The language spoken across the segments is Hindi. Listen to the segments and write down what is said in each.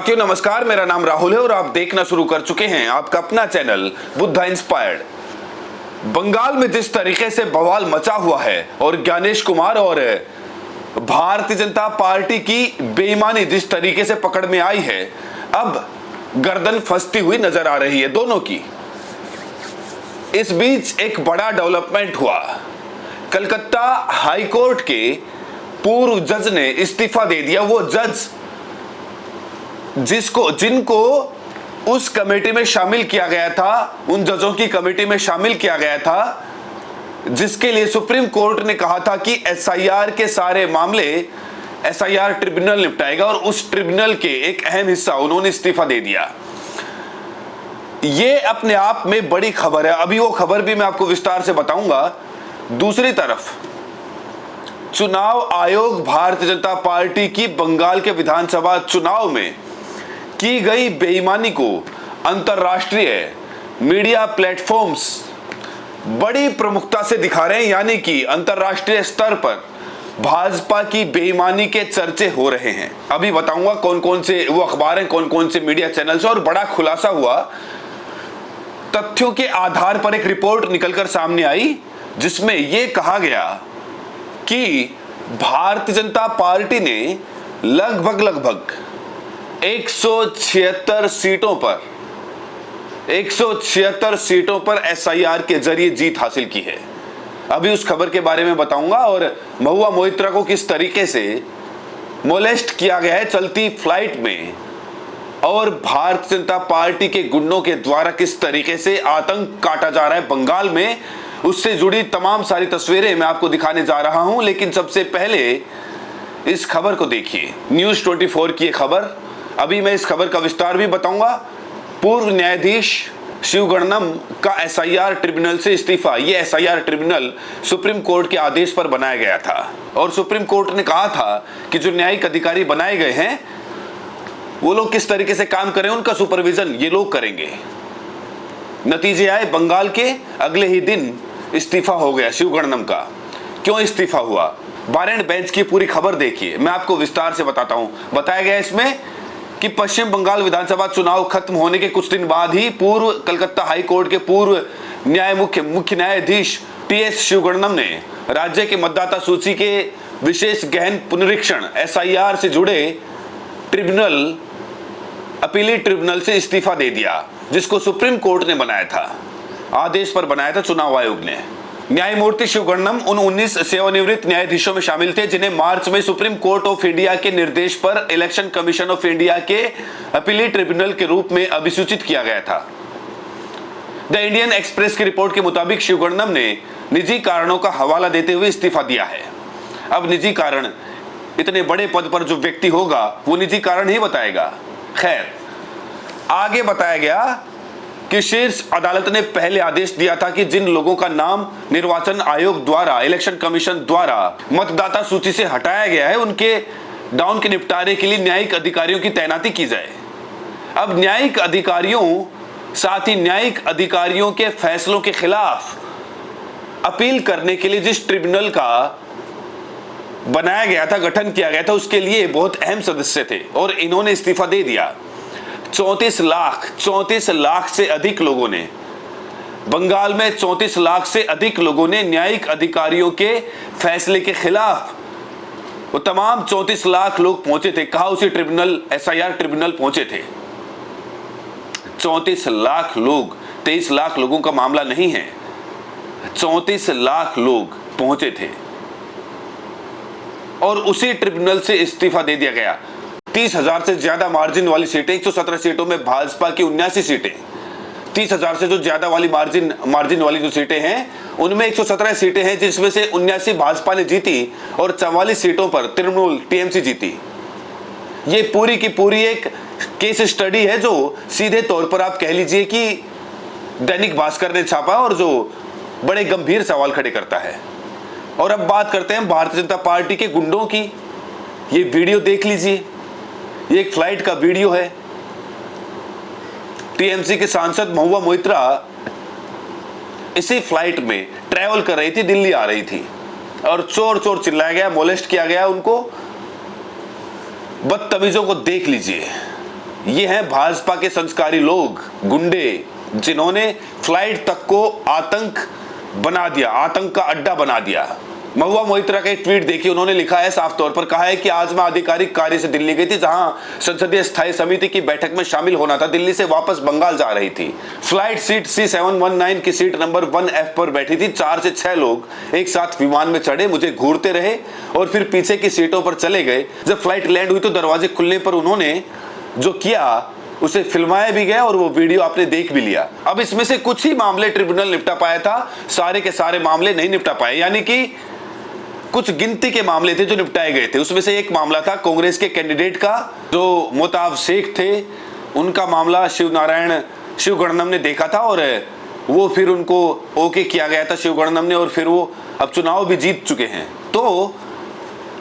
साथियों नमस्कार, मेरा नाम राहुल है और आप देखना शुरू कर चुके हैं आपका अपना चैनल बुद्धा इंस्पायर्ड। बंगाल में जिस तरीके से बवाल मचा हुआ है और ज्ञानेश कुमार और भारतीय जनता पार्टी की बेईमानी जिस तरीके से पकड़ में आई है, अब गर्दन फंसती हुई नजर आ रही है दोनों की। इस बीच एक बड़ा डेवलपमेंट हुआ। कलकत्ता हाईकोर्ट के पूर्व जज ने इस्तीफा दे दिया। वो जज जिनको उस कमेटी में शामिल किया गया था, उन जजों की कमेटी में शामिल किया गया था जिसके लिए सुप्रीम कोर्ट ने कहा था कि एसआईआर के सारे मामले एसआईआर ट्रिब्यूनल निपटाएगा, और उस ट्रिब्यूनल के एक अहम हिस्सा उन्होंने इस्तीफा दे दिया। ये अपने आप में बड़ी खबर है, अभी वो खबर भी मैं आपको विस्तार से बताऊंगा। दूसरी तरफ चुनाव आयोग भारतीय जनता पार्टी की बंगाल के विधानसभा चुनाव में की गई बेईमानी को अंतरराष्ट्रीय मीडिया प्लेटफॉर्म्स बड़ी प्रमुखता से दिखा रहे हैं, यानी कि अंतरराष्ट्रीय स्तर पर भाजपा की बेईमानी के चर्चे हो रहे हैं। अभी बताऊंगा कौन कौन से वो अखबार हैं, कौन कौन से मीडिया चैनल्स, और बड़ा खुलासा हुआ। तथ्यों के आधार पर एक रिपोर्ट निकलकर सामने आई जिसमें यह कहा गया कि भारतीय जनता पार्टी ने लगभग 176 सीटों पर एसआईआर के जरिए जीत हासिल की है। अभी उस खबर के बारे में बताऊंगा, और महुआ मोइत्रा को किस तरीके से मोलेस्ट किया गया है चलती फ्लाइट में, और भारतीय जनता पार्टी के गुंडों के द्वारा किस तरीके से आतंक काटा जा रहा है बंगाल में, उससे जुड़ी तमाम सारी तस्वीरें मैं आपको दिखाने जा रहा हूं। लेकिन सबसे पहले इस खबर को देखिए, न्यूज 24 की खबर। अभी मैं इस खबर का विस्तार भी बताऊंगा। पूर्व न्यायाधीश शिवगणनम का एसआईआर ट्रिब्यूनल से इस्तीफा। यह एसआईआर ट्रिब्यूनल सुप्रीम कोर्ट के आदेश पर बनाया गया था, और सुप्रीम कोर्ट ने कहा था कि जो न्यायिक अधिकारी बनाए गए हैं वो लोग किस तरीके से काम करें, उनका सुपरविजन ये लोग करेंगे। नतीजे आए, बंगाल के अगले ही दिन इस्तीफा हो गया शिवगणनम का। क्यों इस्तीफा हुआ, बार एंड बेंच की पूरी खबर देखिए, मैं आपको विस्तार से बताता हूं। बताया गया इसमें कि पश्चिम बंगाल विधानसभा चुनाव खत्म होने के कुछ दिन बाद ही पूर्व कलकत्ता हाई कोर्ट के पूर्व मुख्य न्यायाधीश टीएस शिवगणनम ने राज्य के मतदाता सूची के विशेष गहन पुनरीक्षण एसआईआर से जुड़े ट्रिब्यूनल अपीली ट्रिब्यूनल से इस्तीफा दे दिया, जिसको सुप्रीम कोर्ट ने बनाया था, आदेश पर बनाया था चुनाव आयोग ने। न्यायमूर्ति शिवगणनम उन 19 सेवानिवृत्त न्यायाधीशों में शामिल थे जिन्हें मार्च में सुप्रीम कोर्ट ऑफ इंडिया के निर्देश पर इलेक्शन कमीशन ऑफ इंडिया के अपीली ट्रिब्यूनल के रूप में अभिसूचित किया गया था। द इंडियन एक्सप्रेस की रिपोर्ट के मुताबिक शिवगणनम ने निजी कारणों का हवाला देते हुए इस्तीफा दिया है। अब निजी कारण, इतने बड़े पद पर जो व्यक्ति होगा वो निजी कारण ही बताएगा। खैर, आगे बताया गया कि शीर्ष अदालत ने पहले आदेश दिया था कि जिन लोगों का नाम निर्वाचन आयोग द्वारा, इलेक्शन कमीशन द्वारा मतदाता सूची से हटाया गया है, उनके डाउन के निपटारे के लिए न्यायिक अधिकारियों की तैनाती की जाए। अब न्यायिक अधिकारियों, साथ ही न्यायिक अधिकारियों के फैसलों के खिलाफ अपील करने के लिए जिस ट्रिब्यूनल का बनाया गया था, गठन किया गया था, उसके लिए बहुत अहम सदस्य थे, और इन्होंने इस्तीफा दे दिया। 34 लाख से अधिक लोगों ने, बंगाल में 34 लाख से अधिक लोगों ने न्यायिक अधिकारियों के फैसले के खिलाफ, वो तमाम 34 लाख लोग पहुंचे थे। कहा उसी ट्रिब्यूनल, एसआईआर ट्रिब्यूनल पहुंचे थे। 34 लाख लोग, 23 लाख लोगों का मामला नहीं है, 34 लाख लोग पहुंचे थे, और उसी ट्रिब्यूनल से इस्तीफा दे दिया गया। 30,000 से ज्यादा मार्जिन वाली सीटें, 117 सीटों में भाजपा की 79 सीटें, 30,000 से जो ज्यादा वाली मार्जिन वाली जो सीटें हैं उनमें 117 सीटें हैं, जिसमें से 79 भाजपा ने जीती और 44 सीटों पर तृणमूल टीएमसी जीती। ये पूरी की पूरी एक केस स्टडी है जो सीधे तौर पर आप कह लीजिए कि दैनिक भास्कर ने छापा, और जो बड़े गंभीर सवाल खड़े करता है। और अब बात करते हैं भारतीय जनता पार्टी के गुंडों की। ये वीडियो देख लीजिए, ये एक फ्लाइट का वीडियो है। टीएमसी के सांसद महुआ मोइत्रा इसी फ्लाइट में ट्रैवल कर रही थी, दिल्ली आ रही थी, और चोर चोर चिल्लाया गया, मोलेस्ट किया गया उनको। बदतमीजों को देख लीजिए, ये हैं भाजपा के संस्कारी लोग, गुंडे, जिन्होंने फ्लाइट तक को आतंक बना दिया, आतंक का अड्डा बना दिया। महुआ मोइत्रा का एक ट्वीट देखिए, उन्होंने लिखा है, साफ तौर पर कहा है कि आज मैं आधिकारिक कार्य से दिल्ली गई थी, जहां संसदीय स्थायी समिति की बैठक में शामिल होना था। दिल्ली से वापस बंगाल जा रही थी। फ्लाइट सीट C719 की सीट नंबर 1F पर बैठी थी। 4 से 6 लोग एक साथ विमान में चढ़े, मुझे घूरते रहे और फिर पीछे की सीटों पर चले गए। जब फ्लाइट लैंड हुई तो दरवाजे खुलने पर उन्होंने जो किया उसे फिल्माया भी गया और वो वीडियो आपने देख भी लिया। अब इसमें से कुछ ही मामले ट्रिब्यूनल निपटा पाया था, सारे के सारे मामले नहीं निपटा पाए, यानी कि कुछ गिनती के मामले थे जो निपटाए गए थे। उसमें से एक मामला था कांग्रेस के कैंडिडेट का, जो मोताब शेख थे, उनका मामला शिवगणनम ने देखा था और वो फिर उनको ओके किया गया था शिवगणनम ने, और फिर वो अब चुनाव भी जीत चुके हैं। तो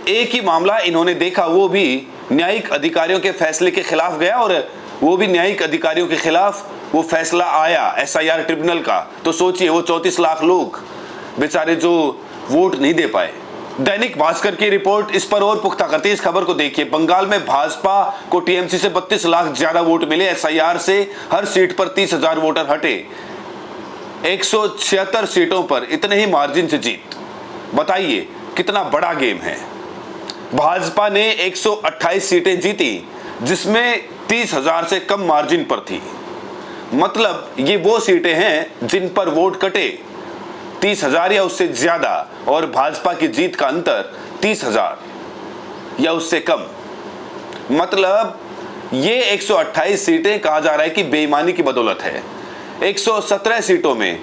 एक ही मामला इन्होंने देखा, वो भी न्यायिक अधिकारियों के फैसले के खिलाफ गया और वो भी न्यायिक अधिकारियों के खिलाफ वो फैसला आया SIR ट्रिब्यूनल का। तो सोचिए, वो 34 लाख लोग बेचारे जो वोट नहीं दे पाए। दैनिक भास्कर की रिपोर्ट इस पर और पुख्ता करती है। इस खबर को देखिए, बंगाल में भाजपा को TMC से 32 लाख ज्यादा वोट मिले। SIR से हर सीट पर 30,000 वोटर हटे। 176 सीटों पर इतने ही मार्जिन से जीत। बताइए कितना बड़ा गेम है। भाजपा ने 128 सीटें जीती, जिसमें 30,000 से कम मार्जिन पर थी। मतलब ये वो सीटें हैं जिन पर वोट कटे 30,000 या उससे ज्यादा, और भाजपा की जीत का अंतर 30,000 या उससे कम। मतलब ये 128 सीटें कहा जा रहा है कि बेईमानी की बदौलत है। 117 सीटों में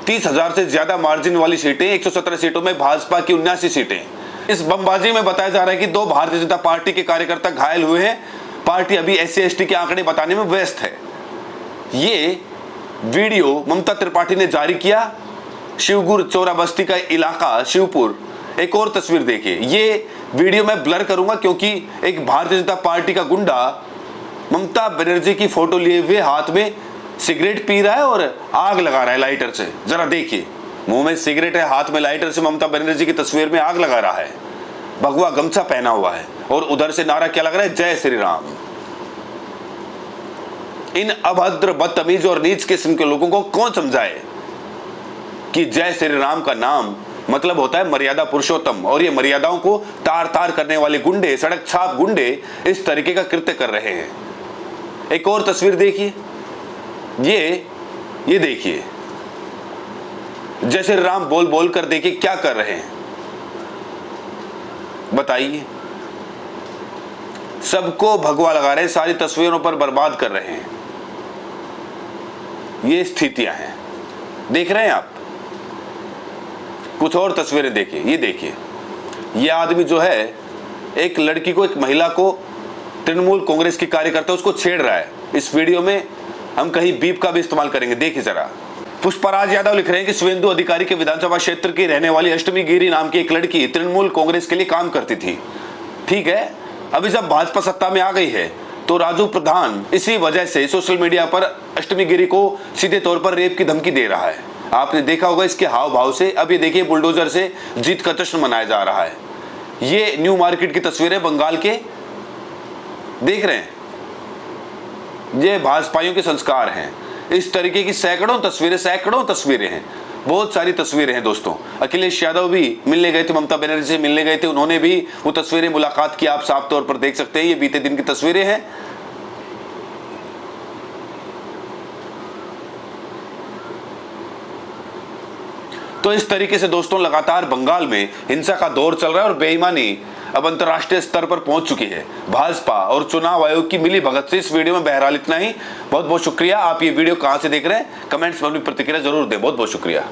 30,000 से ज्यादा मार्जिन वाली सीटें, 117 सीटों में भाजपा की 79 सीटें। इस बमबाजी में बताया जा रहा है कि 2 भारतीय जनता पार्टी के कार्यकर्ता घायल हुए हैं। पार्टी अभी SC/ST के आंकड़े बताने में व्यस्त है। ये वीडियो ममता त्रिपाठी ने जारी किया। शिवपुर चौरा बस्ती का इलाका शिवपुर। एक और तस्वीर देखिए, ये वीडियो मैं ब्लर करूंगा क्योंकि एक भारतीय जनता पार्टी का गुंडा ममता बनर्जी की फोटो लिए हुए हाथ में सिगरेट पी रहा है और आग लगा रहा है लाइटर से। जरा देखिए, मुंह में सिगरेट है, हाथ में लाइटर से ममता बनर्जी की तस्वीर में आग लगा रहा है। भगवा गमछा पहना हुआ है और उधर से नारा क्या लग रहा है, जय श्री राम। इन अभद्र, बदतमीज और नीच किस्म के लोगों को कौन समझाए कि जय श्री राम का नाम मतलब होता है मर्यादा पुरुषोत्तम, और ये मर्यादाओं को तार तार करने वाले गुंडे, सड़क छाप गुंडे इस तरीके का कृत्य कर रहे हैं। एक और तस्वीर देखिए, ये देखिए, जय श्री राम बोल बोल कर देखिए क्या कर रहे हैं। बताइए, सबको भगवा लगा रहे हैं, सारी तस्वीरों पर बर्बाद कर रहे हैं। ये स्थितियां हैं, देख रहे हैं आप। कुछ और तस्वीरें देखिए, ये देखिए, ये आदमी जो है एक लड़की को, एक महिला को, तृणमूल कांग्रेस की कार्यकर्ता उसको छेड़ रहा है। इस वीडियो में हम कहीं बीप का भी इस्तेमाल करेंगे, देखिए जरा। पुष्पराज यादव लिख रहे हैं कि शुभेंदु अधिकारी के विधानसभा क्षेत्र की रहने वाली अष्टमी गिरी नाम की एक लड़की तृणमूल कांग्रेस के लिए काम करती थी। ठीक है, अभी जब भाजपा सत्ता में आ गई है तो राजू प्रधान इसी वजह से सोशल मीडिया पर अष्टमी गिरी को सीधे तौर पर रेप की धमकी दे रहा है। आपने देखा होगा इसके हाव भाव से। अब ये देखिए, बुलडोजर से जीत का जश्न मनाया जा रहा है। ये न्यू मार्केट की तस्वीर है बंगाल के, देख रहे हैं। ये भाजपाइयों के संस्कार हैं। इस तरीके की सैकड़ों तस्वीरें हैं, बहुत सारी तस्वीरें हैं दोस्तों। अखिलेश यादव भी मिलने गए थे, ममता बनर्जी से मिलने गए थे, उन्होंने भी वो तस्वीरें, मुलाकात की, आप साफ तौर पर देख सकते हैं। ये बीते दिन की तस्वीरें हैं। तो इस तरीके से दोस्तों लगातार बंगाल में हिंसा का दौर चल रहा है और बेईमानी अब अंतर्राष्ट्रीय स्तर पर पहुंच चुकी है भाजपा और चुनाव आयोग की मिली भगत से। इस वीडियो में बहरहाल इतना ही। बहुत बहुत शुक्रिया। आप ये वीडियो कहां से देख रहे हैं, कमेंट्स में अपनी प्रतिक्रिया जरूर दें। बहुत बहुत शुक्रिया।